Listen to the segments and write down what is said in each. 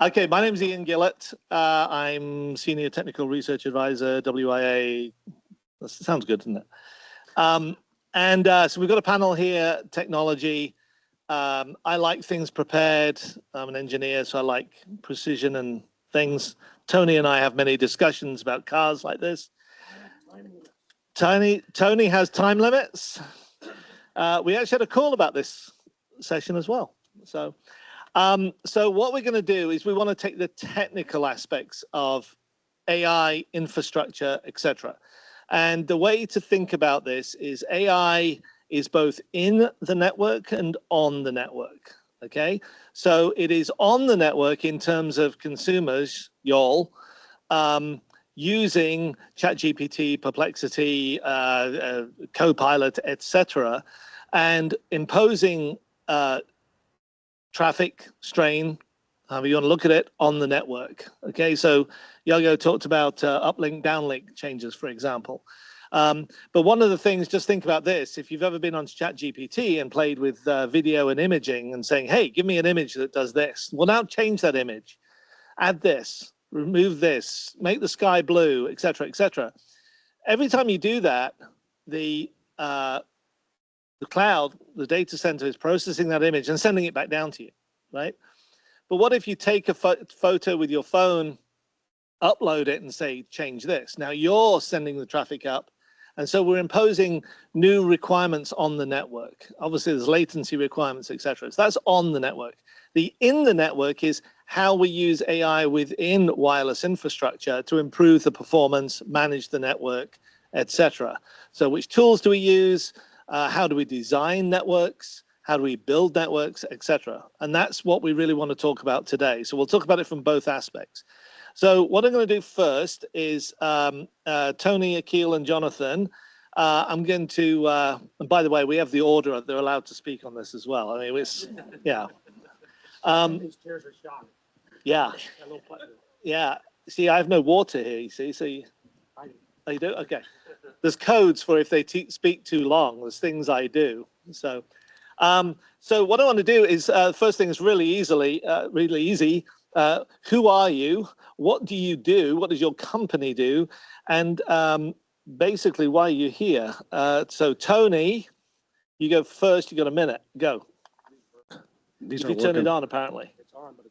Okay, my name is Ian Gillett. I'm Senior Technical Research Advisor, WIA. That sounds good, doesn't it? So we've got a panel here, technology. I like things prepared. I'm an engineer, so I like precision and things. Tony and I have many discussions about cars like this. Tony has time limits. We actually had a call about this session as well. So what we're going to do is we want to take the technical aspects of AI, infrastructure, etc. And the way to think about this is AI is both in the network and on the network. Okay, so it is on the network in terms of consumers, y'all, using ChatGPT, Perplexity, Copilot, etc., and imposing traffic strain, however you want to look at it, on the network. Okay, so Yago talked about uplink, downlink changes, for example. But one of the things, just think about this, if you've ever been on ChatGPT and played with video and imaging and saying, hey, give me an image that does this. Well, now change that image, add this, remove this, make the sky blue, etc., etc. Every time you do that, the cloud, the data center is processing that image and sending it back down to you, right? But what if you take a photo with your phone, upload it and say, change this? Now you're sending the traffic up. And so we're imposing new requirements on the network. Obviously there's latency requirements, etc. So that's on the network. The in the network is how we use AI within wireless infrastructure to improve the performance, manage the network, etc. So which tools do we use? How do we design networks? How do we build networks, etc.? And that's what we really want to talk about today. So we'll talk about it from both aspects. So what I'm going to do first is Tony, Akhil, and Jonathan. I'm going to, and by the way, we have the order. They're allowed to speak on this as well. I mean, it's, yeah. These chairs are shocking. Yeah. Yeah. See, I have no water here, you see. So you do? Okay. There's codes for if they speak too long. There's things I do. So what I want to do is, first thing is really easy. Who are you? What do you do? What does your company do? And basically, why are you here? So Tony, you go first. You got a minute. Go. These if are you turn working. it on, apparently. It's on, but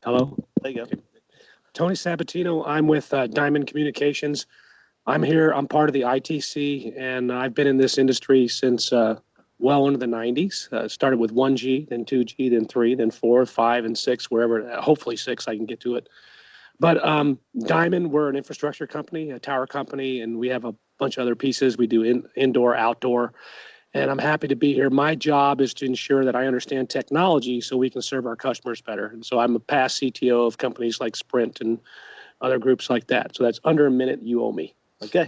hello? There you go. Okay. Tony Sabatino. I'm with Diamond Communications. I'm here. I'm part of the ITC, and I've been in this industry since well into the 90s. Started with 1G, then 2G, then 3, then 4, 5, and 6, wherever, hopefully 6, I can get to it. But Diamond, we're an infrastructure company, a tower company, and we have a bunch of other pieces. We do indoor, outdoor, and I'm happy to be here. My job is to ensure that I understand technology so we can serve our customers better. And so I'm a past CTO of companies like Sprint and other groups like that. So that's under a minute you owe me. Okay.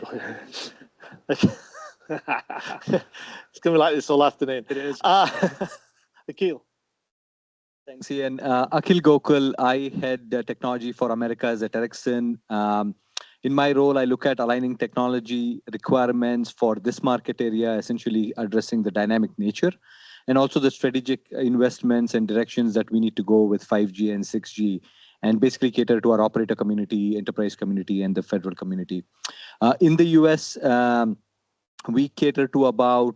It's going to be like this all afternoon. It is. Akhil. Thanks, Ian. Akhil Gokul, I head technology for Americas at Ericsson. In my role, I look at aligning technology requirements for this market area, essentially addressing the dynamic nature, and also the strategic investments and directions that we need to go with 5G and 6G, and basically cater to our operator community, enterprise community, and the federal community. In the US, we cater to about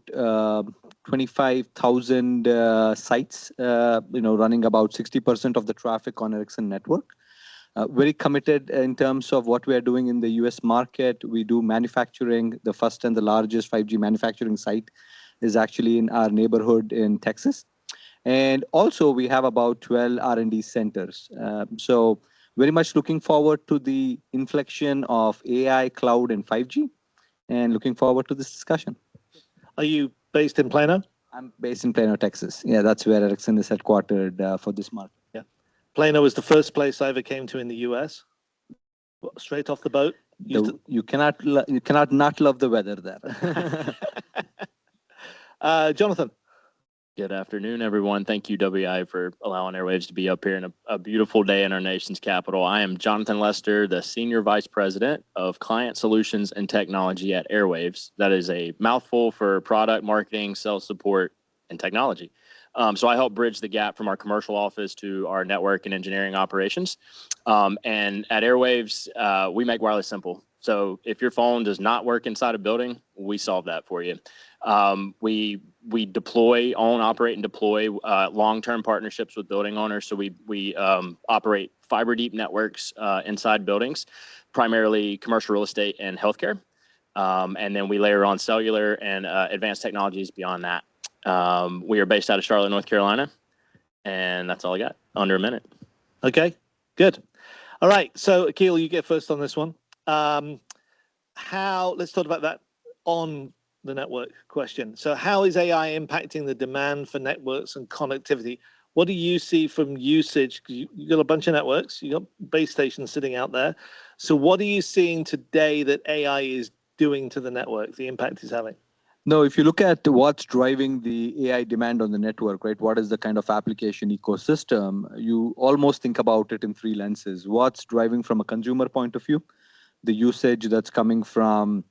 25,000 sites, running about 60% of the traffic on Ericsson network. Very committed in terms of what we are doing in the US market. We do manufacturing. The first and the largest 5G manufacturing site is actually in our neighborhood in Texas. And also we have about 12 R&D centers. So very much looking forward to the inflection of AI, cloud, and 5G, and looking forward to this discussion. Are you based in Plano? I'm based in Plano, Texas. Yeah, that's where Ericsson is headquartered for this market. Yeah. Plano was the first place I ever came to in the US. Straight off the boat. You cannot not love the weather there. Jonathan. Good afternoon, everyone. Thank you, WI, for allowing Airwaves to be up here in a beautiful day in our nation's capital. I am Jonathan Lester, the Senior Vice President of Client Solutions and Technology at Airwaves. That is a mouthful for product, marketing, sales support, and technology. So I help bridge the gap from our commercial office to our network and engineering operations. And at Airwaves, we make wireless simple. So if your phone does not work inside a building, we solve that for you. We deploy, own, operate, and deploy long-term partnerships with building owners. So we operate fiber deep networks inside buildings, primarily commercial real estate and healthcare. And then we layer on cellular and advanced technologies beyond that. We are based out of Charlotte, North Carolina, and that's all I got, under a minute. Okay, good. All right, so Akil, you get first on this one. Let's talk about that on the network question. So how is AI impacting the demand for networks and connectivity? What do you see from usage? You've got a bunch of networks, you've got base stations sitting out there. So what are you seeing today that AI is doing to the network, the impact it's having? No, if you look at what's driving the AI demand on the network, right? What is the kind of application ecosystem? You almost think about it in three lenses. What's driving from a consumer point of view? The usage that's coming from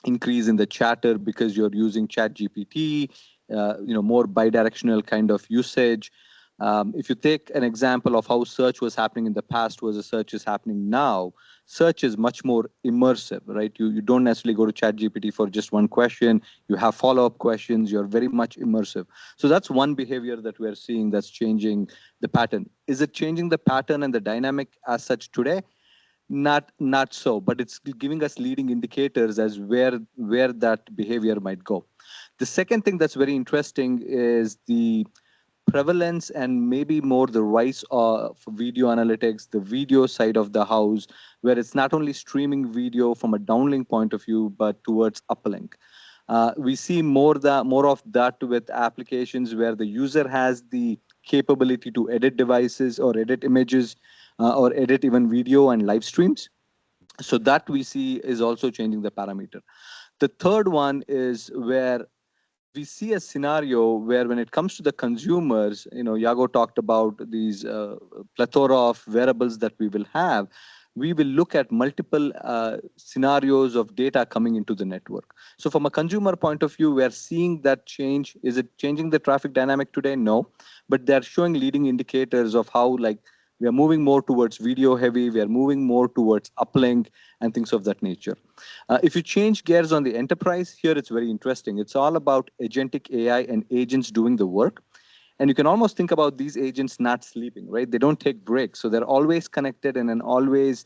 increase in the chatter because you're using chat GPT, more bidirectional kind of usage. If you take an example of how search was happening in the past versus search is happening now, search is much more immersive, right? You don't necessarily go to ChatGPT for just one question. You have follow-up questions. You're very much immersive. So that's one behavior that we're seeing that's changing the pattern. Is it changing the pattern and the dynamic as such today? Not so, but it's giving us leading indicators as where that behavior might go. The second thing that's very interesting is the prevalence and maybe more the rise of video analytics, the video side of the house, where it's not only streaming video from a downlink point of view, but towards uplink. We see more of that with applications where the user has the capability to edit devices or edit images or edit even video and live streams. So that we see is also changing the parameter. The third one is where we see a scenario where when it comes to the consumers, Yago talked about these plethora of wearables that we will have. We will look at multiple scenarios of data coming into the network. So from a consumer point of view, we are seeing that change. Is it changing the traffic dynamic today? No, but they're showing leading indicators of how we are moving more towards video heavy. We are moving more towards uplink and things of that nature. If you change gears on the enterprise, here it's very interesting. It's all about agentic AI and agents doing the work. And you can almost think about these agents not sleeping, right? They don't take breaks. So they're always connected and always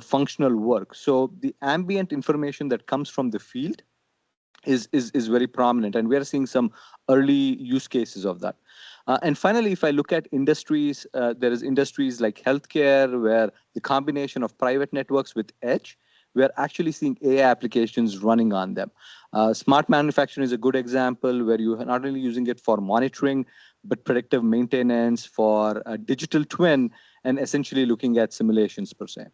functional work. So the ambient information that comes from the field is very prominent. And we are seeing some early use cases of that. And finally, if I look at industries, there is industries like healthcare, where the combination of private networks with edge, we're actually seeing AI applications running on them. Smart manufacturing is a good example where you are not only using it for monitoring, but predictive maintenance, for a digital twin, and essentially looking at simulations per se.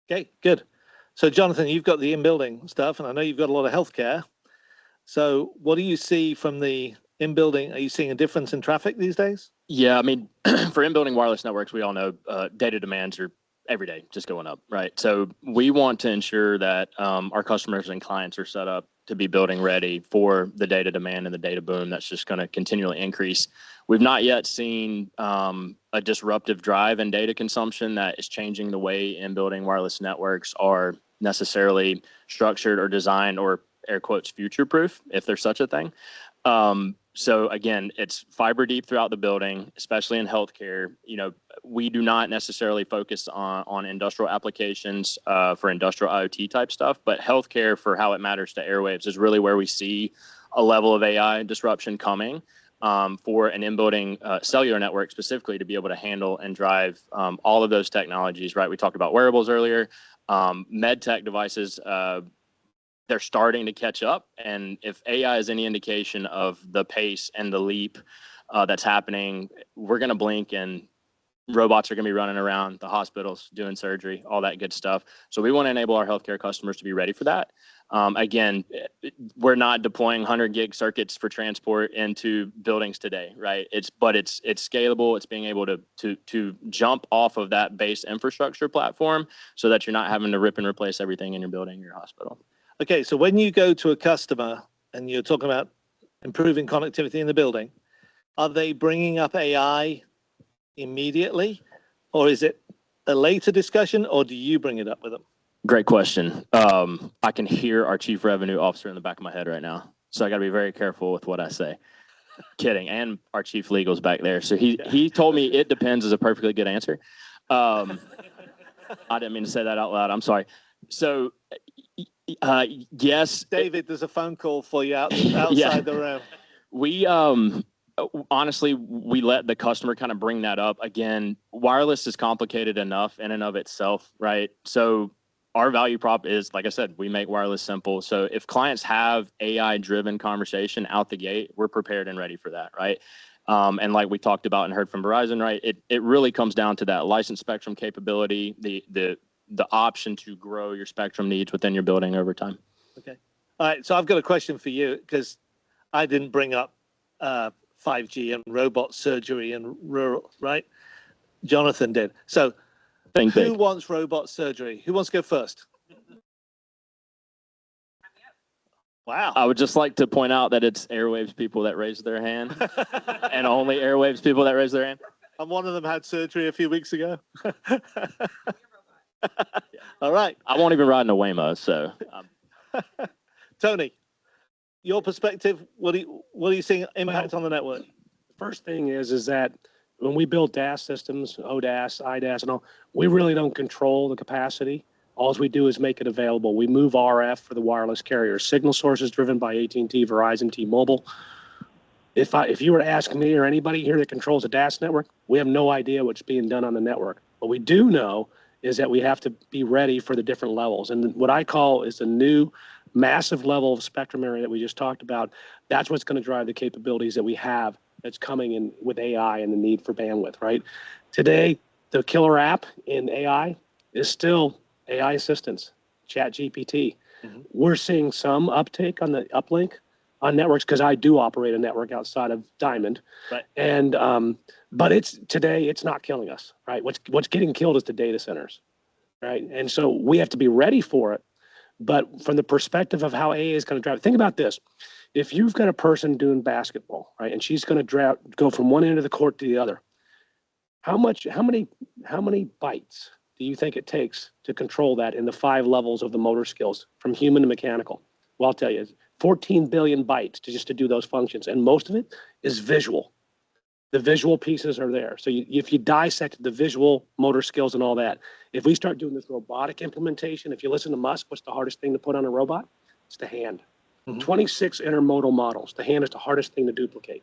Okay, good. So Jonathan, you've got the in-building stuff, and I know you've got a lot of healthcare. So what do you see from the in-building? Are you seeing a difference in traffic these days? Yeah, I mean, for in-building wireless networks, we all know data demands are every day just going up, right? So we want to ensure that our customers and clients are set up to be building ready for the data demand and the data boom that's just going to continually increase. We've not yet seen a disruptive drive in data consumption that is changing the way in-building wireless networks are necessarily structured or designed or air quotes future-proof, if there's such a thing. So again, it's fiber deep throughout the building, especially in healthcare. We do not necessarily focus on industrial applications for industrial IoT type stuff, but healthcare, for how it matters to Airwaves, is really where we see a level of AI disruption coming for an in-building cellular network specifically to be able to handle and drive all of those technologies, right? We talked about wearables earlier, med tech devices. They're starting to catch up. And if AI is any indication of the pace and the leap that's happening, we're going to blink and robots are going to be running around the hospitals doing surgery, all that good stuff. So we want to enable our healthcare customers to be ready for that. Again, we're not deploying 100 gig circuits for transport into buildings today, right? It's scalable. It's being able to jump off of that base infrastructure platform so that you're not having to rip and replace everything in your building or your hospital. Okay, so when you go to a customer and you're talking about improving connectivity in the building, are they bringing up AI immediately, or is it a later discussion, or do you bring it up with them? Great question. I can hear our chief revenue officer in the back of my head right now, so I got to be very careful with what I say. Kidding, and our chief legal's back there. So he told me it depends is a perfectly good answer. I didn't mean to say that out loud. I'm sorry. So yes, David, there's a phone call for you outside the room. We honestly, we let the customer kind of bring that up. Again, wireless is complicated enough in and of itself, right? So our value prop is, like I said, we make wireless simple. So if clients have AI-driven conversation out the gate, we're prepared and ready for that, right? And like we talked about and heard from Verizon, right? It really comes down to that licensed spectrum capability, the option to grow your spectrum needs within your building over time. Okay. All right. So I've got a question for you, because I didn't bring up 5G and robot surgery and rural, right? Jonathan did. So who wants robot surgery? Who wants to go first? Wow. I would just like to point out that it's Airwaves people that raised their hand and only Airwaves people that raised their hand. And one of them had surgery a few weeks ago. All right. I won't even ride in a Waymo, so. Tony, your perspective, what are you seeing impact on the network? The first thing is that when we build DAS systems, ODAS, IDAS, and all, we really don't control the capacity. All we do is make it available. We move RF for the wireless carriers. Signal sources driven by AT&T, Verizon, T-Mobile. If you were to ask me or anybody here that controls a DAS network, we have no idea what's being done on the network. What we do know is that we have to be ready for the different levels. And what I call is the new massive level of spectrum area that we just talked about. That's what's going to drive the capabilities that we have that's coming in with AI and the need for bandwidth, right? Today, the killer app in AI is still AI assistance, ChatGPT. Mm-hmm. We're seeing some uptake on the uplink on networks, because I do operate a network outside of Diamond. Right. And but today it's not killing us, right? What's getting killed is the data centers, right? And so we have to be ready for it. But from the perspective of how AI is going to drive, think about this. If you've got a person doing basketball, right, and she's going to go from one end of the court to the other, how many bytes do you think it takes to control that in the 5 levels of the motor skills from human to mechanical? Well, I'll tell you, 14 billion bytes just to do those functions. And most of it is visual. The visual pieces are there. So if you dissect the visual motor skills and all that, if we start doing this robotic implementation, if you listen to Musk, what's the hardest thing to put on a robot? It's the hand. Mm-hmm. 26 intermodal models. The hand is the hardest thing to duplicate.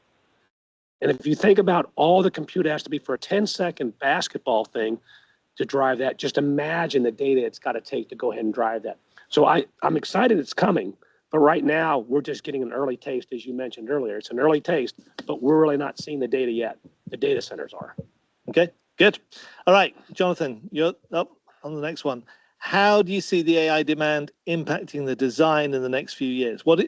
And if you think about all the compute has to be for a 10-second basketball thing to drive that, just imagine the data it's got to take to go ahead and drive that. So I'm excited it's coming, but right now we're just getting an early taste, as you mentioned earlier. It's an early taste, but we're really not seeing the data yet. The data centers are. Okay, good. All right, Jonathan, you're up on the next one. How do you see the AI demand impacting the design in the next few years? What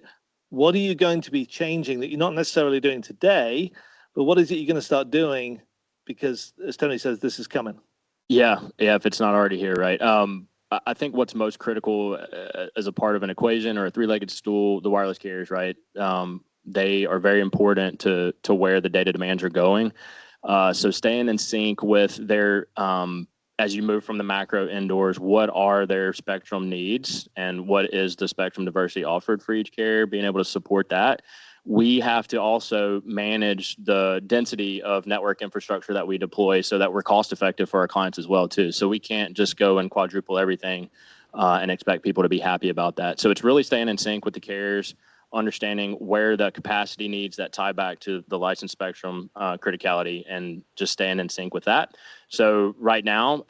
are you going to be changing that you're not necessarily doing today, but what is it you're going to start doing? Because as Tony says, this is coming. Yeah, if it's not already here, right? I think what's most critical as a part of an equation or a three-legged stool, the wireless carriers, right? They are very important to where the data demands are going. So staying in sync with their, as you move from the macro indoors, what are their spectrum needs and what is the spectrum diversity offered for each carrier, being able to support that. We have to also manage the density of network infrastructure that we deploy so that we're cost effective for our clients as well too. So we can't just go and quadruple everything and expect people to be happy about that. So it's really staying in sync with the carriers, understanding where the capacity needs that tie back to the licensed spectrum criticality, and just staying in sync with that. So right now,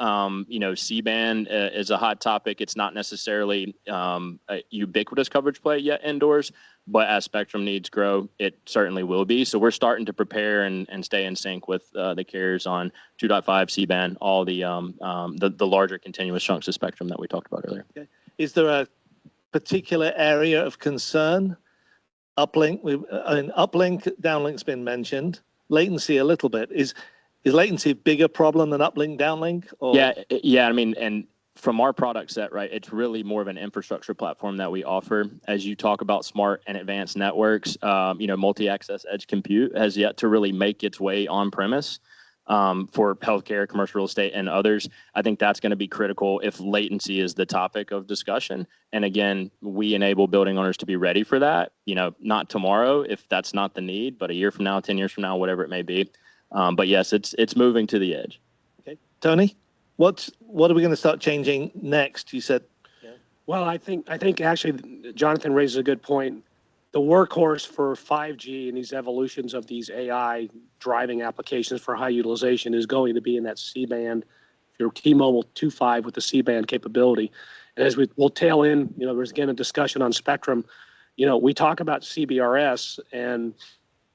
C-band is a hot topic. It's not necessarily a ubiquitous coverage play yet indoors, but as spectrum needs grow, it certainly will be. So we're starting to prepare and stay in sync with the carriers on 2.5 C-band, all the larger continuous chunks of spectrum that we talked about earlier. Okay. Is there a particular area of concern? Uplink, downlink's been mentioned. Latency a little bit. Is latency a bigger problem than uplink, downlink? Or? Yeah. I mean, and from our product set, right, it's really more of an infrastructure platform that we offer. As you talk about smart and advanced networks, multi-access edge compute has yet to really make its way on premise for healthcare, commercial real estate, and others. I think that's going to be critical if latency is the topic of discussion. And again, we enable building owners to be ready for that. Not tomorrow if that's not the need, but a year from now, 10 years from now, whatever it may be. But yes, it's moving to the edge. Okay, Tony. What are we going to start changing next? You said. Yeah. Well, I think actually Jonathan raises a good point. The workhorse for 5G and these evolutions of these AI driving applications for high utilization is going to be in that C-band. If you're T-Mobile 2.5 with the C-band capability, and as we'll tail in, there's again a discussion on spectrum. We talk about CBRS, and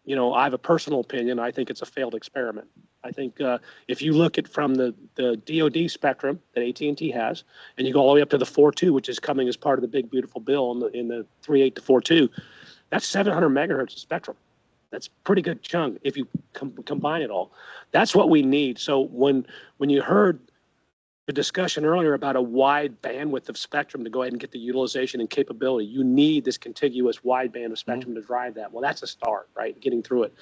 I have a personal opinion. I think it's a failed experiment. I think if you look at from the DoD spectrum that AT&T has, and you go all the way up to the 4.2, which is coming as part of the big beautiful bill in the 3.8 to 4.2, that's 700 megahertz of spectrum. That's a pretty good chunk if you combine it all. That's what we need. So when you heard the discussion earlier about a wide bandwidth of spectrum to go ahead and get the utilization and capability, you need this contiguous wide band of spectrum to drive that. Well, that's a start, right? Getting through it.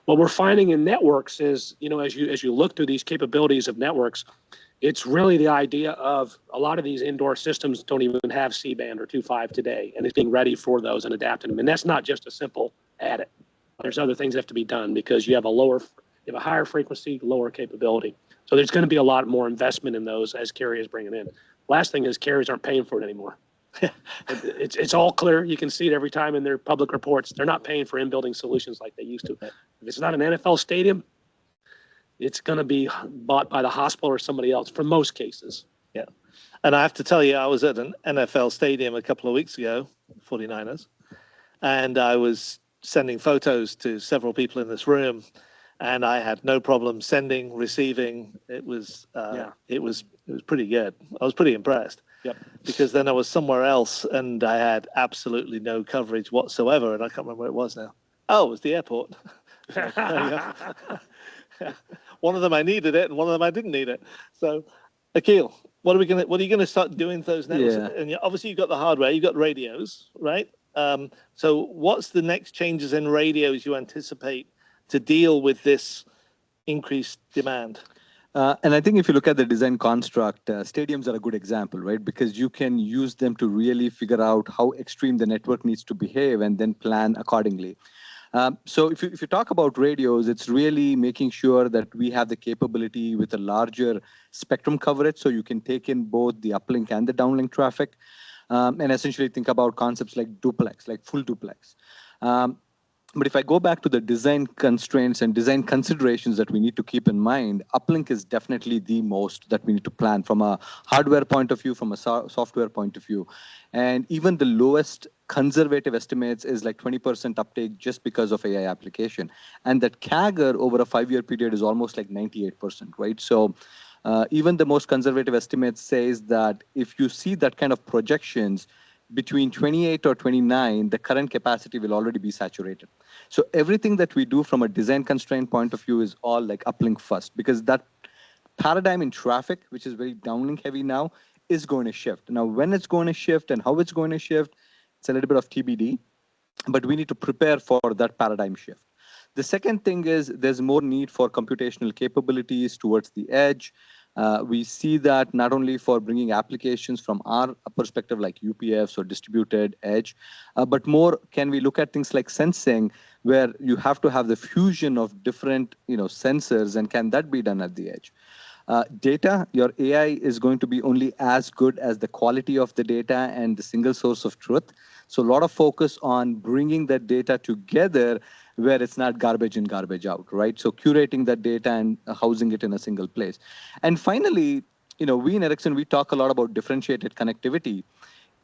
What we're finding in networks is, as you look through these capabilities of networks, it's really the idea of a lot of these indoor systems don't even have C-band or 2.5 today, and it's being ready for those and adapting them. And that's not just a simple add it. There's other things that have to be done because you have a higher frequency, lower capability. So there's going to be a lot more investment in those as carriers bring it in. Last thing is carriers aren't paying for it anymore. It's all clear. You can see it every time in their public reports. They're not paying for in-building solutions like they used to. If it's not an NFL stadium, it's going to be bought by the hospital or somebody else for most cases. Yeah. And I have to tell you, I was at an NFL stadium a couple of weeks ago, 49ers, and I was sending photos to several people in this room, and I had no problem sending, receiving. It was pretty good. I was pretty impressed. Yep. Because then I was somewhere else and I had absolutely no coverage whatsoever, and I can't remember where it was now. Oh, it was the airport. There you go. One of them I needed it, and one of them I didn't need it. So, Akil, what are you going to start doing to those networks? Yeah. And obviously you've got the hardware, you've got radios, right? So what's the next changes in radios you anticipate to deal with this increased demand? And I think if you look at the design construct, stadiums are a good example, right? Because you can use them to really figure out how extreme the network needs to behave and then plan accordingly. So if you talk about radios, it's really making sure that we have the capability with a larger spectrum coverage so you can take in both the uplink and the downlink traffic, and essentially think about concepts like duplex, like full duplex. But if I go back to the design constraints and design considerations that we need to keep in mind, uplink is definitely the most that we need to plan from a hardware point of view, from a software point of view. And even the lowest conservative estimates is like 20% uptake just because of AI application. And that CAGR over a 5-year period is almost like 98%, right? So even the most conservative estimates says that if you see that kind of projections, between 28 or 29, the current capacity will already be saturated. So everything that we do from a design constraint point of view is all like uplink first, because that paradigm in traffic, which is very downlink heavy now, is going to shift. Now, when it's going to shift and how it's going to shift, it's a little bit of TBD, but we need to prepare for that paradigm shift. The second thing is there's more need for computational capabilities towards the edge. We see that not only for bringing applications from our perspective like UPFs or distributed edge, but more can we look at things like sensing where you have to have the fusion of different sensors, and can that be done at the edge? Data, your AI is going to be only as good as the quality of the data and the single source of truth. So a lot of focus on bringing that data together where it's not garbage in, garbage out, right? So curating that data and housing it in a single place. And finally, we in Ericsson, we talk a lot about differentiated connectivity.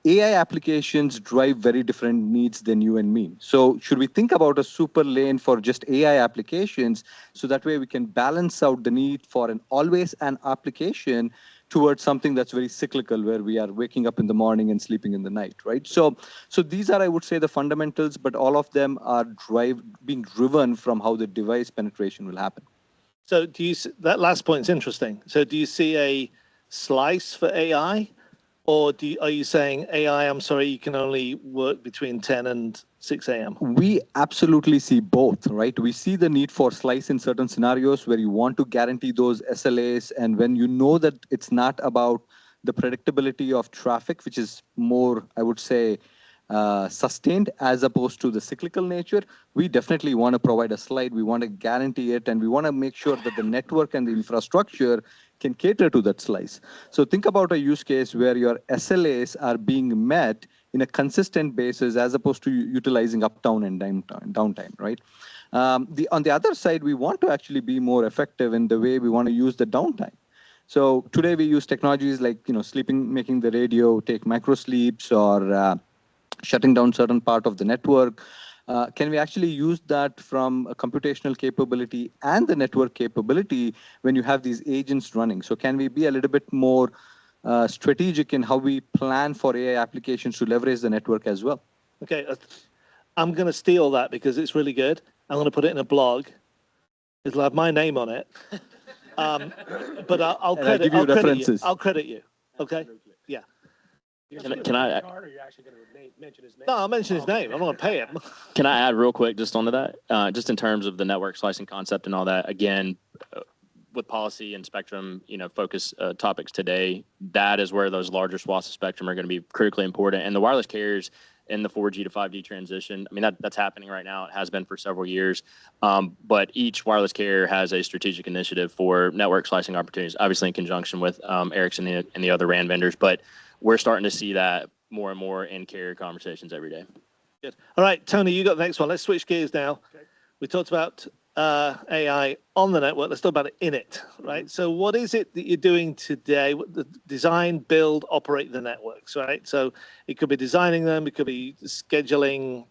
AI applications drive very different needs than you and me. So should we think about a super lane for just AI applications so that way we can balance out the need for an always an application towards something that's very cyclical where we are waking up in the morning and sleeping in the night, right? So these are, I would say, the fundamentals, but all of them are being driven from how the device penetration will happen. So that last point is interesting. So do you see a slice for AI? Or are you saying AI, I'm sorry, you can only work between 10 and 6 a.m.? We absolutely see both, right? We see the need for slice in certain scenarios where you want to guarantee those SLAs. And when you know that it's not about the predictability of traffic, which is more, I would say, sustained as opposed to the cyclical nature, we definitely want to provide a slide. We want to guarantee it, and we want to make sure that the network and the infrastructure can cater to that slice. So think about a use case where your SLAs are being met in a consistent basis as opposed to utilizing uptime and downtime, right? On the other side, we want to actually be more effective in the way we want to use the downtime. So today we use technologies like sleeping, making the radio take micro sleeps, or shutting down certain part of the network. Can we actually use that from a computational capability and the network capability when you have these agents running? So can we be a little bit more strategic in how we plan for AI applications to leverage the network as well? Okay, I'm going to steal that because it's really good. I'm going to put it in a blog. It'll have my name on it. But I'll credit you. I'll credit you. Okay? Yeah. Can I? Or are you actually going to mention his name? No, I'll mention his name. I'm going to pay him. Can I add real quick just onto that? Just in terms of the network slicing concept and all that, again, with policy and spectrum, focus topics today, that is where those larger swaths of spectrum are going to be critically important. And the wireless carriers in the 4G to 5G transition, I mean, that's happening right now. It has been for several years. But each wireless carrier has a strategic initiative for network slicing opportunities, obviously in conjunction with Ericsson and the other RAN vendors. But we're starting to see that more and more in carrier conversations every day. Good. All right, Tony, you got the next one. Let's switch gears now. Okay. We talked about AI on the network. Let's talk about it in it, right? So what is it that you're doing today? The design, build, operate the networks, right? So it could be designing them. It could be scheduling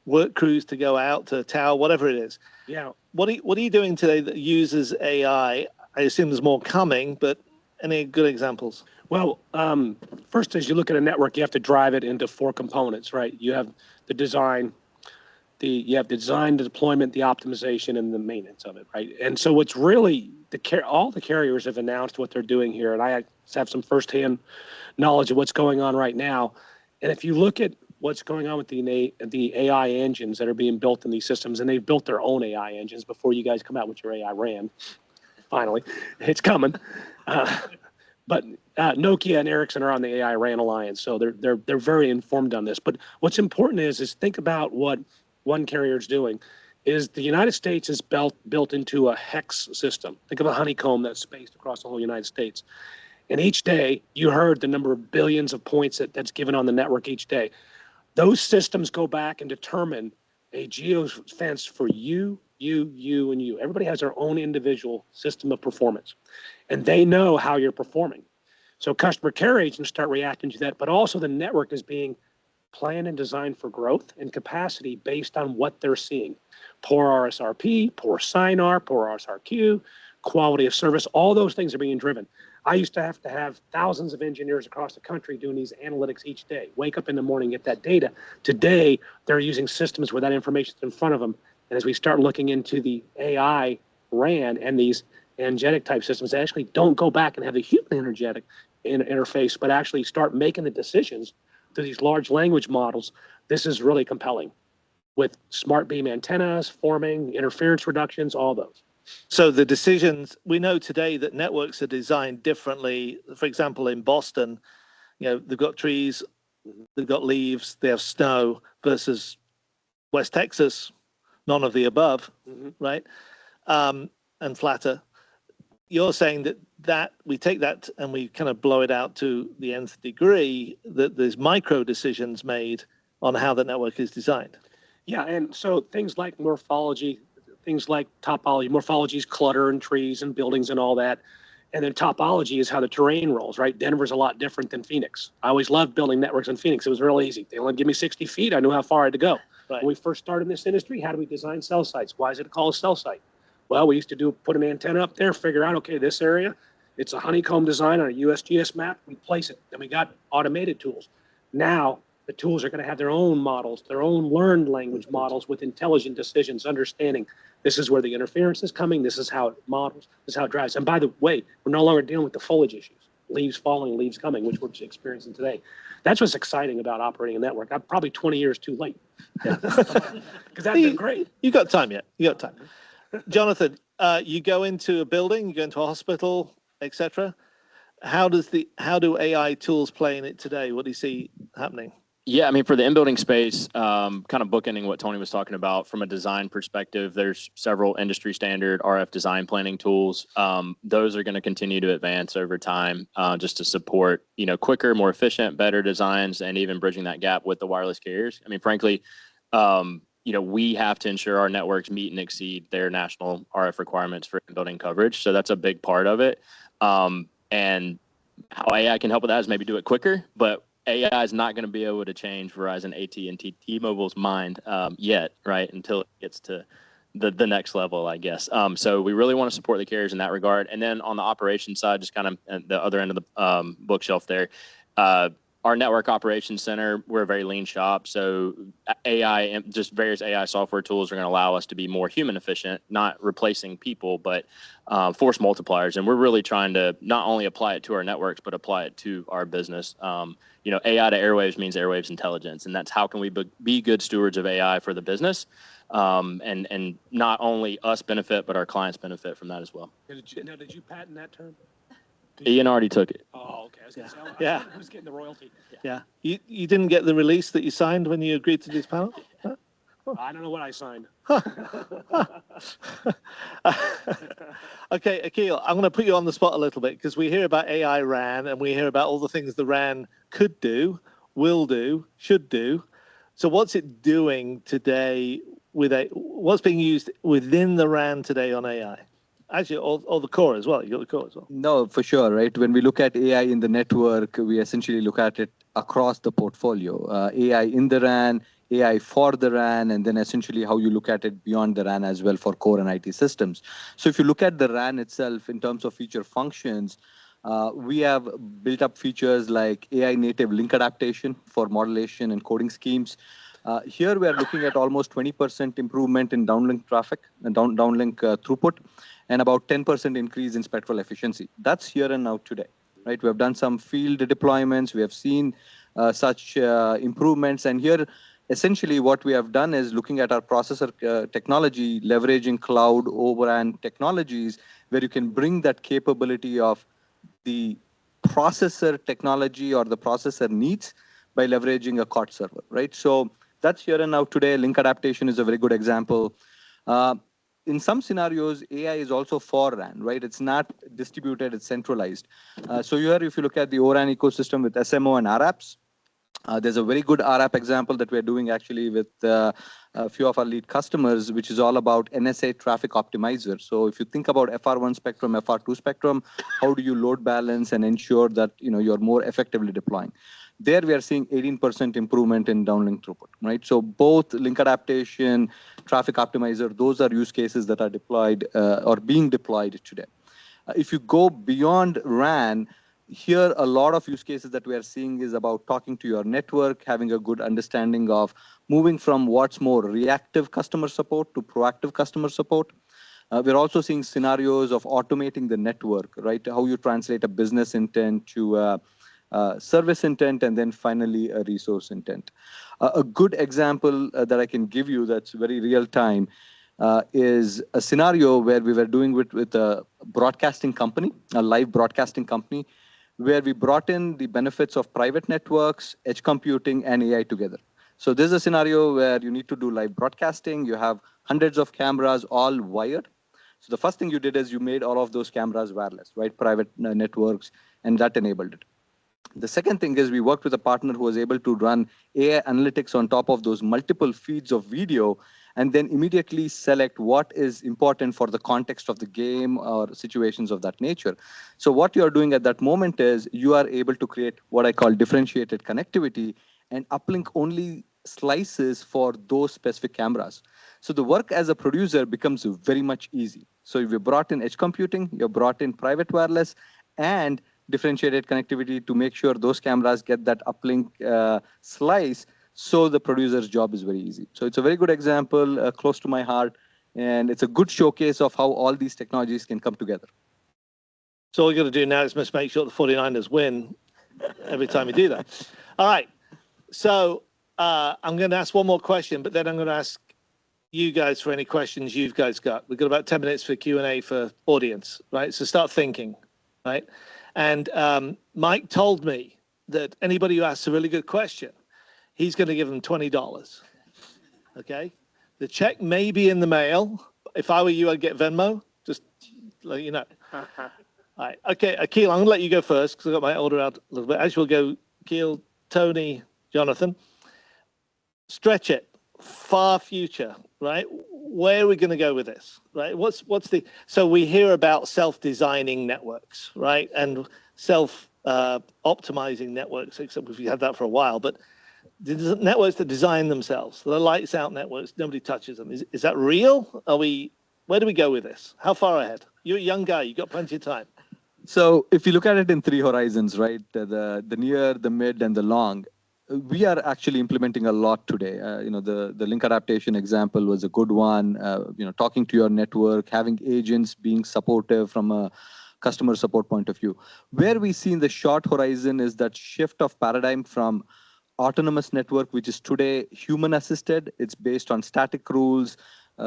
work crews to go out to a tower, whatever it is. Yeah. What are you doing today that uses AI? I assume there's more coming, but any good examples? Well, first, as you look at a network, you have to drive it into 4 components, right? You have the design, the deployment, the optimization, and the maintenance of it, right? And so what's really, all the carriers have announced what they're doing here, and I have some firsthand knowledge of what's going on right now. And if you look at what's going on with the AI engines that are being built in these systems, and they've built their own AI engines before you guys come out with your AI RAN, finally, it's coming. But Nokia and Ericsson are on the AI RAN Alliance, so they're very informed on this. But what's important is think about what one carrier is doing. Is the United States is built into a hex system. Think of a honeycomb that's spaced across the whole United States. And each day, you heard the number of billions of points that's given on the network each day. Those systems go back and determine a geofence for you, and you. Everybody has their own individual system of performance, and they know how you're performing. So customer care agents start reacting to that, but also the network is being planned and designed for growth and capacity based on what they're seeing. Poor RSRP, poor SINAR, poor RSRQ, quality of service, all those things are being driven. I used to have thousands of engineers across the country doing these analytics each day. Wake up in the morning, get that data. Today, they're using systems where that information is in front of them. And as we start looking into the AI RAN and these energetic type systems, they actually don't go back and have the human energetic interface, but actually start making the decisions through these large language models. This is really compelling with smart beam antennas, forming, interference reductions, all those. So the decisions, we know today that networks are designed differently. For example, in Boston, they've got trees, they've got leaves, they have snow, versus West Texas, none of the above, right? And flatter. You're saying that we take that and we kind of blow it out to the nth degree, that there's micro decisions made on how the network is designed. Yeah, and so things like morphology, things like topology. Morphology is clutter and trees and buildings and all that. And then topology is how the terrain rolls, right? Denver's a lot different than Phoenix. I always loved building networks in Phoenix. It was real easy. They only give me 60 feet. I knew how far I had to go. Right. When we first started in this industry, how do we design cell sites? Why is it called a cell site? Well, we used to put an antenna up there, figure out, okay, this area, it's a honeycomb design on a USGS map. We place it. Then we got automated tools. Now, the tools are going to have their own models, their own learned language models with intelligent decisions, understanding this is where the interference is coming, this is how it models, this is how it drives. And by the way, we're no longer dealing with the foliage issues. leaves falling, leaves coming, which we're experiencing today. That's what's exciting about operating a network. I'm probably 20 years too late. Because that's been great. You got time yet? You got time. Jonathan, you go into a building, you go into a hospital, etc. How do AI tools play in it today? What do you see happening? Yeah, I mean, for the in-building space, kind of bookending what Tony was talking about from a design perspective, there's several industry standard RF design planning tools. Those are going to continue to advance over time, just to support, quicker, more efficient, better designs, and even bridging that gap with the wireless carriers. I mean, frankly, we have to ensure our networks meet and exceed their national RF requirements for in-building coverage. So that's a big part of it. And how AI can help with that is maybe do it quicker, but AI is not going to be able to change Verizon, AT&T, T-Mobile's mind yet, right? Until it gets to the next level, I guess. So we really want to support the carriers in that regard. And then on the operations side, just kind of at the other end of the bookshelf there, our network operations center, we're a very lean shop. So AI and just various AI software tools are going to allow us to be more human efficient, not replacing people, but force multipliers. And we're really trying to not only apply it to our networks, but apply it to our business. AI to airwaves means airwaves intelligence. And that's how can we be good stewards of AI for the business. And not only us benefit, but our clients benefit from that as well. Did you patent that term? Ian already took it. Oh, okay. I was going to say, Yeah. Who's getting the royalty? Yeah. You didn't get the release that you signed when you agreed to this panel? Huh? I don't know what I signed. Okay, Akhil, I'm going to put you on the spot a little bit because we hear about AI RAN and we hear about all the things the RAN could do, will do, should do. So what's it doing today what's being used within the RAN today on AI? Actually, all the core as well. You got the core as well. No, for sure, right? When we look at AI in the network, we essentially look at it across the portfolio. AI in the RAN, AI for the RAN, and then essentially how you look at it beyond the RAN as well for core and IT systems. So if you look at the RAN itself in terms of feature functions, we have built up features like AI native link adaptation for modulation and coding schemes. Here we are looking at almost 20% improvement in downlink traffic and downlink throughput, and about 10% increase in spectral efficiency. That's here and now today, right? We have done some field deployments. We have seen such improvements. And here, essentially what we have done is looking at our processor technology, leveraging cloud O-RAN technologies, where you can bring that capability of the processor technology or the processor needs by leveraging a COT server, right? So that's here and now today. Link adaptation is a very good example. In some scenarios, AI is also for RAN, right? It's not distributed, it's centralized. So here, if you look at the O-RAN ecosystem with SMO and RAPs, there's a very good RAP example that we're doing actually with a few of our lead customers, which is all about NSA traffic optimizer. So if you think about FR1 spectrum, FR2 spectrum, how do you load balance and ensure that you're more effectively deploying? There we are seeing 18% improvement in downlink throughput, right? So both link adaptation, traffic optimizer, those are use cases that are deployed or being deployed today. If you go beyond RAN, here a lot of use cases that we are seeing is about talking to your network, having a good understanding of moving from what's more reactive customer support to proactive customer support. We're also seeing scenarios of automating the network, right? How you translate a business intent to service intent, and then finally a resource intent. A good example that I can give you that's very real time is a scenario where we were doing with a broadcasting company, a live broadcasting company, where we brought in the benefits of private networks, edge computing, and AI together. So this is a scenario where you need to do live broadcasting. You have hundreds of cameras all wired. So the first thing you did is you made all of those cameras wireless, right? Private networks, and that enabled it. The second thing is we worked with a partner who was able to run AI analytics on top of those multiple feeds of video and then immediately select what is important for the context of the game or situations of that nature. So what you're doing at that moment is you are able to create what I call differentiated connectivity and uplink only slices for those specific cameras. So the work as a producer becomes very much easy. So if you brought in edge computing, you brought in private wireless, and differentiated connectivity to make sure those cameras get that uplink slice, so the producer's job is very easy. So it's a very good example, close to my heart, and it's a good showcase of how all these technologies can come together. So all you got to do now is just make sure the 49ers win every time you do that. All right. So I'm going to ask one more question, but then I'm going to ask you guys for any questions you guys got. We've got about 10 minutes for Q&A for audience, right? So start thinking, right? And Mike told me that anybody who asks a really good question, he's going to give them $20. Okay? The check may be in the mail. If I were you, I'd get Venmo. Just let you know. All right. Okay, Akil, I'm going to let you go first because I've got my order out a little bit. As we'll go, Akil, Tony, Jonathan. Stretch it. Far future, right? Where are we going to go with this, right? What's the, so we hear about self-designing networks, right? And self-optimizing networks, except we've had that for a while, but the networks that design themselves, the lights out networks, nobody touches them. Is that real? Where do we go with this? How far ahead? You're a young guy, you've got plenty of time. So if you look at it in three horizons, right? The near, the mid, and the long, we are actually implementing a lot today. The link adaptation example was a good one. Talking to your network, having agents being supportive from a customer support point of view. Where we see in the short horizon is that shift of paradigm from autonomous network, which is today human assisted. It's based on static rules,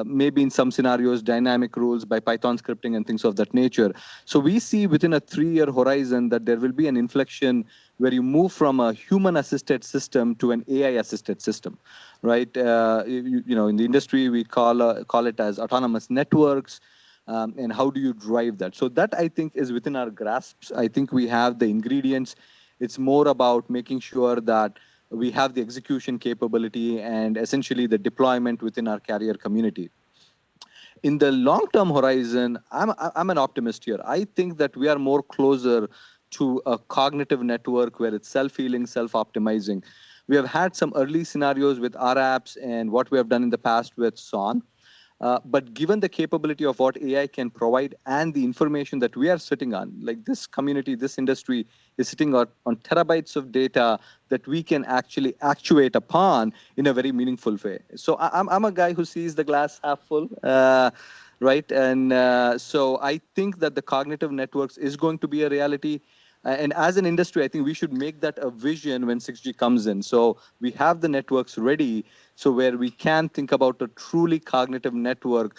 maybe in some scenarios, dynamic rules by Python scripting and things of that nature. So we see within a 3-year horizon that there will be an inflection where you move from a human-assisted system to an AI-assisted system, right? In the industry, we call it as autonomous networks, and how do you drive that? So that, I think, is within our grasp. I think we have the ingredients. It's more about making sure that we have the execution capability and essentially the deployment within our carrier community. In the long-term horizon, I'm an optimist here. I think that we are more closer to a cognitive network where it's self-healing, self-optimizing. We have had some early scenarios with our apps and what we have done in the past with SON. But given the capability of what AI can provide and the information that we are sitting on, like this community, this industry is sitting on terabytes of data that we can actually actuate upon in a very meaningful way. So I'm a guy who sees the glass half full, right? And so I think that the cognitive networks is going to be a reality. And as an industry, I think we should make that a vision when 6G comes in. So we have the networks ready, so where we can think about a truly cognitive network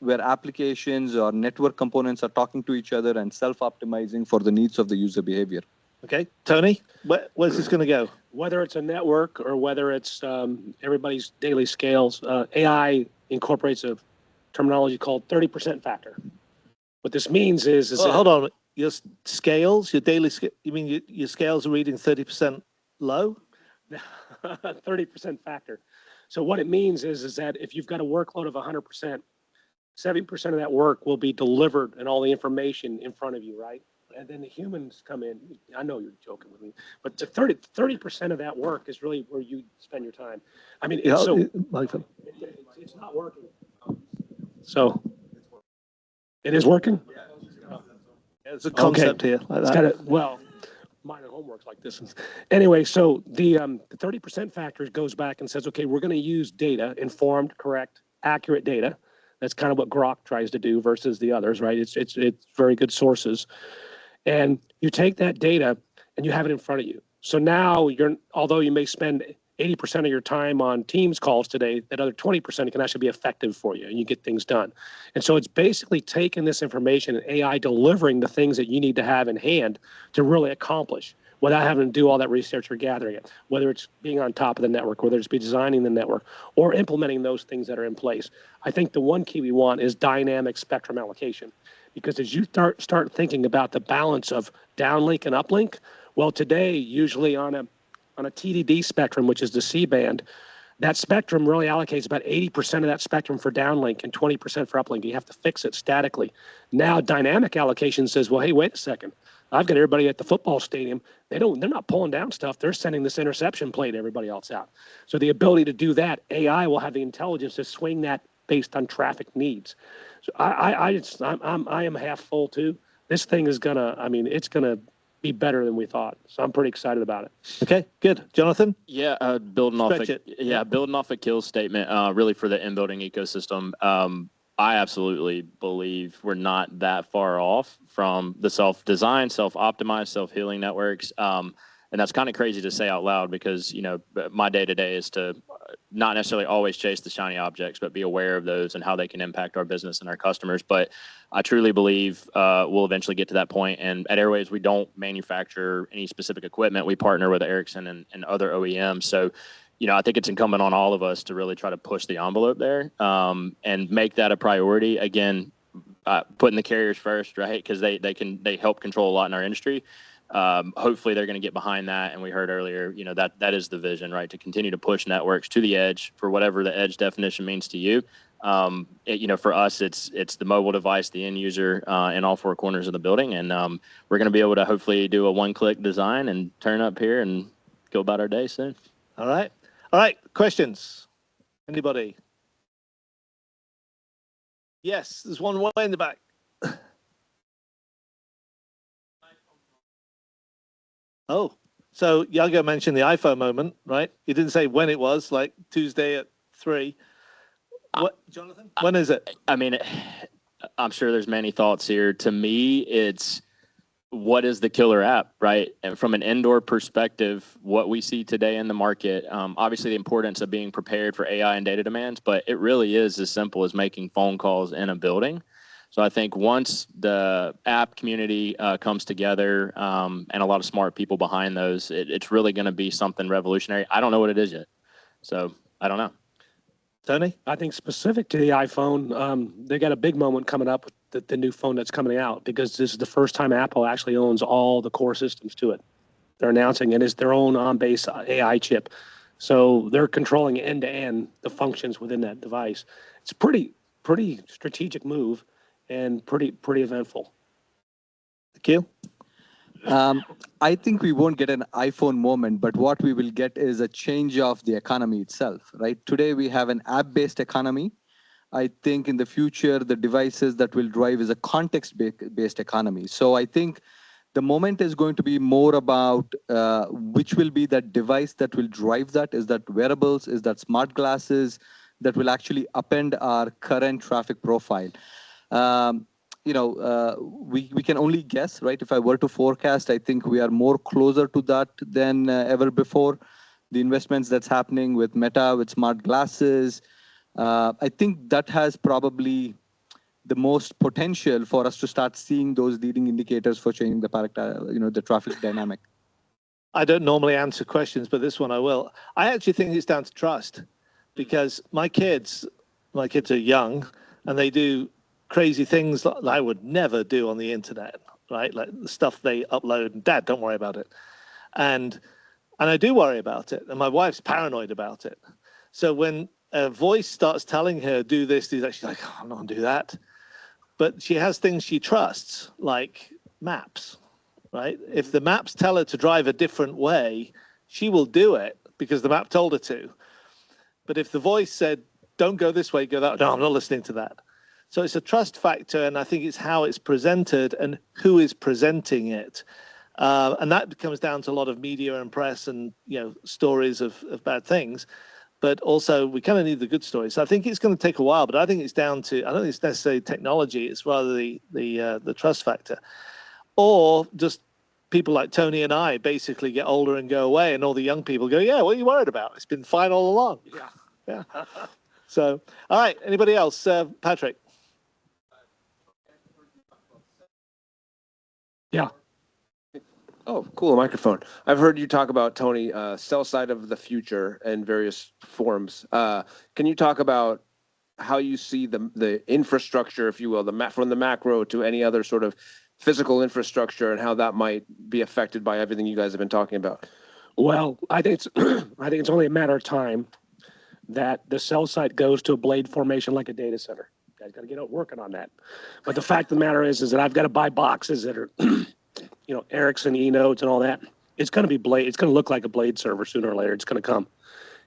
where applications or network components are talking to each other and self-optimizing for the needs of the user behavior. Okay, Tony, where's this going to go? Whether it's a network or whether it's everybody's daily scales, AI incorporates a terminology called 30% factor. What this means is hold on. Your scales, your daily scale, you mean your scales are reading 30% low? 30% factor. So what it means is that if you've got a workload of 100%, 70% of that work will be delivered and all the information in front of you, right? And then the humans come in. I know you're joking with me, but 30% of that work is really where you spend your time. I mean, it's not working. So it is working? There's a concept here like that. Well, minor homework's like this. Anyway, so the 30% factor goes back and says, okay, we're going to use data, informed, correct, accurate data. That's kind of what Grok tries to do versus the others, right? It's very good sources. And you take that data and you have it in front of you. So now although you may spend 80% of your time on Teams calls today, that other 20% can actually be effective for you and you get things done. And so it's basically taking this information and AI delivering the things that you need to have in hand to really accomplish without having to do all that research or gathering it, whether it's being on top of the network, whether it's be designing the network or implementing those things that are in place. I think the one key we want is dynamic spectrum allocation, because as you start thinking about the balance of downlink and uplink, well, today, usually on a TDD spectrum, which is the C-band, that spectrum really allocates about 80% of that spectrum for downlink and 20% for uplink. You have to fix it statically. Now, dynamic allocation says, well, hey, wait a second. I've got everybody at the football stadium. They're not pulling down stuff. They're sending this interception play to everybody else out. So the ability to do that, AI will have the intelligence to swing that based on traffic needs. So I am half full too. This thing is it's gonna be better than we thought. So I'm pretty excited about it. Okay, good. Jonathan? Building off Akil's statement, really for the in-building ecosystem. I absolutely believe we're not that far off from the self-designed, self-optimized, self-healing networks. And that's kind of crazy to say out loud because, you know, my day-to-day is to not necessarily always chase the shiny objects, but be aware of those and how they can impact our business and our customers. But I truly believe we'll eventually get to that point. And at Airwaves, we don't manufacture any specific equipment. We partner with Ericsson and other OEMs. So, you know, I think it's incumbent on all of us to really try to push the envelope there and make that a priority. Again, putting the carriers first, right? Because they help control a lot in our industry. Hopefully they're going to get behind that. And we heard earlier, you know, that is the vision, right? To continue to push networks to the edge for whatever the edge definition means to you. You know, for us, it's the mobile device, the end user in all four corners of the building. And we're going to be able to hopefully do a one-click design and turn up here and go about our day soon. All right. All right. Questions? Anybody? Yes, there's one way in the back. Oh, so Yago mentioned the iPhone moment, right? He didn't say when it was, like Tuesday at 3. What, Jonathan? When is it? I mean, I'm sure there's many thoughts here. To me, it's what is the killer app, right? And from an indoor perspective, what we see today in the market, obviously the importance of being prepared for AI and data demands, but it really is as simple as making phone calls in a building. So I think once the app community comes together and a lot of smart people behind those, it's really going to be something revolutionary. I don't know what it is yet. So I don't know. Tony? I think specific to the iPhone, they got a big moment coming up with the new phone that's coming out because this is the first time Apple actually owns all the core systems to it. They're announcing it is their own on-base AI chip. So they're controlling end-to-end the functions within that device. It's a pretty strategic move and pretty eventful. Thank you. I think we won't get an iPhone moment, but what we will get is a change of the economy itself, right? Today we have an app-based economy. I think in the future, the devices that will drive is a context-based economy. So I think the moment is going to be more about which will be that device that will drive that. Is that wearables? Is that smart glasses that will actually upend our current traffic profile? You know, we can only guess, right? If I were to forecast, I think we are more closer to that than ever before. The investments that's happening with Meta, with smart glasses, I think that has probably the most potential for us to start seeing those leading indicators for changing the the traffic dynamic. I don't normally answer questions, but this one I will. I actually think it's down to trust because my kids are young and they do crazy things that I would never do on the internet, right? Like the stuff they upload and Dad, don't worry about it. And I do worry about it. And my wife's paranoid about it. So when a voice starts telling her, do this, do that, she's like, oh, I'm not gonna do that. But she has things she trusts, like maps, right? If the maps tell her to drive a different way, she will do it because the map told her to. But if the voice said, don't go this way, go that way, no, I'm not listening to that. So it's a trust factor, and I think it's how it's presented and who is presenting it. And that comes down to a lot of media and press and, you know, stories of bad things. But also we kind of need the good stories. So I think it's going to take a while, but I think it's down to, I don't think it's necessarily technology, it's rather the trust factor. Or just people like Tony and I basically get older and go away, and all the young people go, yeah, what are you worried about? It's been fine all along. Yeah. So, all right, anybody else? Patrick. Yeah. Oh, cool, a microphone. I've heard you talk about, Tony, cell side of the future in various forms. Can you talk about how you see the infrastructure, if you will, from the macro to any other sort of physical infrastructure and how that might be affected by everything you guys have been talking about? Well, I think it's only a matter of time that the cell site goes to a blade formation like a data center. You guys got to get out working on that. But the fact of the matter is that I've got to buy boxes that are, you know, Ericsson E-nodes and all that. It's going to be blade. It's going to look like a blade server sooner or later. It's going to come.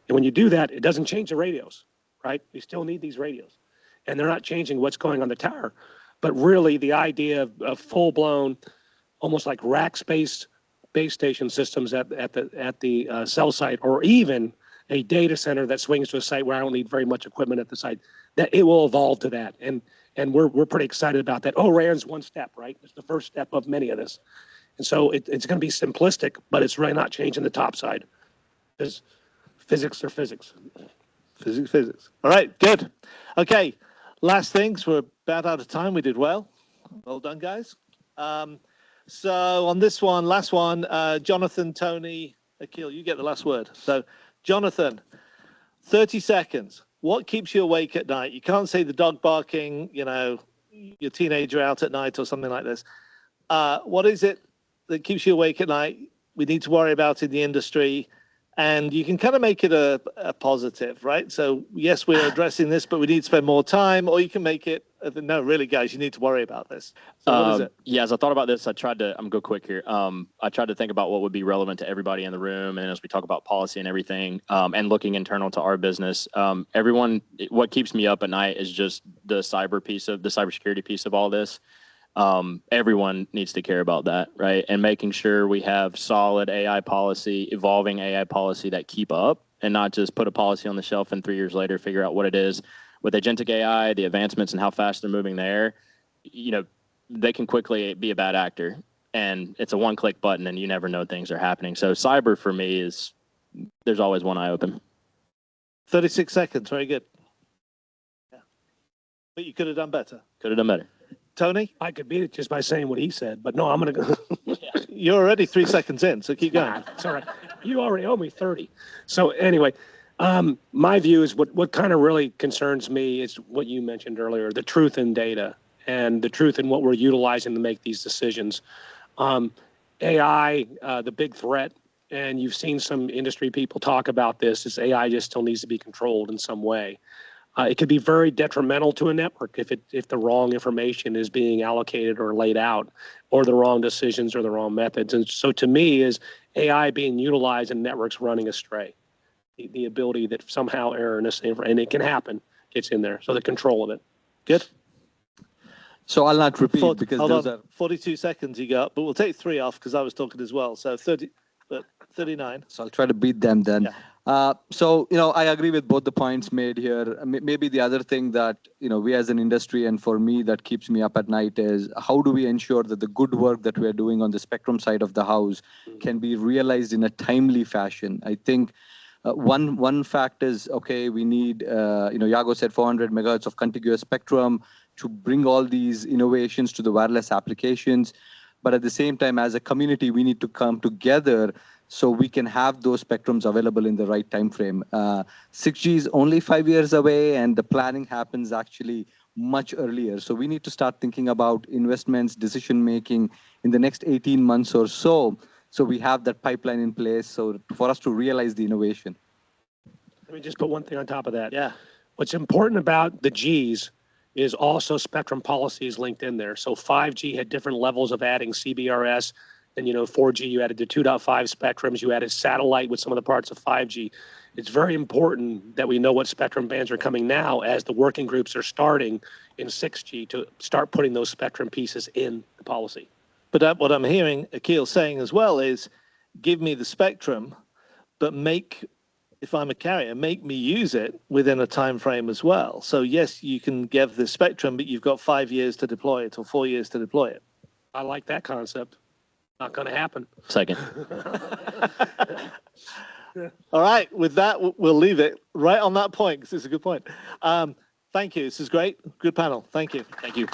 And when you do that, it doesn't change the radios, right? You still need these radios. And they're not changing what's going on the tower. But really the idea of full-blown, almost like rack space base station systems at the cell site, or even a data center that swings to a site where I don't need very much equipment at the site, that it will evolve to that. And we're pretty excited about that. O-RAN's one step, right? It's the first step of many of this. And so it's going to be simplistic, but it's really not changing the top side. Because physics are physics. Physics. All right, good. Okay, last things. We're about out of time. We did well. Well done, guys. So on this one, last one, Jonathan, Tony, Akil, you get the last word. So Jonathan, 30 seconds. What keeps you awake at night? You can't say the dog barking, you know, your teenager out at night or something like this. What is it that keeps you awake at night? We need to worry about in the industry. And you can kind of make it a positive, right? So yes, we're addressing this, but we need to spend more time, or you can make it, no, really, guys, you need to worry about this. So what is it? Yeah, as I thought about this, I'm gonna go quick here. I tried to think about what would be relevant to everybody in the room. And as we talk about policy and everything, and looking internal to our business, what keeps me up at night is just the cybersecurity piece of all this. Everyone needs to care about that, right? And making sure we have solid AI policy, evolving AI policy that keep up, and not just put a policy on the shelf and 3 years later figure out what it is. With agentic AI, the advancements and how fast they're moving there, you know, they can quickly be a bad actor, and it's a one-click button, and you never know things are happening. So cyber for me is, there's always one eye open. 36 seconds, very good. Yeah. But you could have done better. Could have done better. Tony? I could beat it just by saying what he said, but no, I'm going to go. You're already 3 seconds in, so keep going. It's all right. You already owe me 30. So anyway, my view is what kind of really concerns me is what you mentioned earlier, the truth in data and the truth in what we're utilizing to make these decisions. AI, the big threat, and you've seen some industry people talk about this, is AI just still needs to be controlled in some way. It could be very detrimental to a network if the wrong information is being allocated or laid out, or the wrong decisions or the wrong methods. And so to me is AI being utilized in networks running astray. The ability that somehow erroneous, and it can happen, gets in there. So the control of it. Good? So I'll not repeat because those are 42 seconds you got, but we'll take 3 off because I was talking as well. So 39. So I'll try to beat them then. Yeah. So, you know, I agree with both the points made here. Maybe the other thing that, you know, we as an industry, and for me that keeps me up at night, is how do we ensure that the good work that we're doing on the spectrum side of the house can be realized in a timely fashion? I think one fact is, okay, we need, Yago said 400 megahertz of contiguous spectrum to bring all these innovations to the wireless applications. But at the same time, as a community, we need to come together so we can have those spectrums available in the right time frame. 6G is only 5 years away, and the planning happens actually much earlier. So we need to start thinking about investments, decision-making in the next 18 months or so we have that pipeline in place so for us to realize the innovation. Let me just put one thing on top of that. Yeah. What's important about the Gs is also spectrum policies linked in there. So 5G had different levels of adding CBRS. And, 4G, you added the 2.5 spectrums, you added satellite with some of the parts of 5G. It's very important that we know what spectrum bands are coming now as the working groups are starting in 6G to start putting those spectrum pieces in the policy. But what I'm hearing Akil saying as well is, give me the spectrum, but if I'm a carrier, make me use it within a time frame as well. So yes, you can give the spectrum, but you've got 5 years to deploy it or 4 years to deploy it. I like that concept. Not going to happen. Second. All right. With that, we'll leave it right on that point because it's a good point. Thank you. This is great. Good panel. Thank you. Thank you.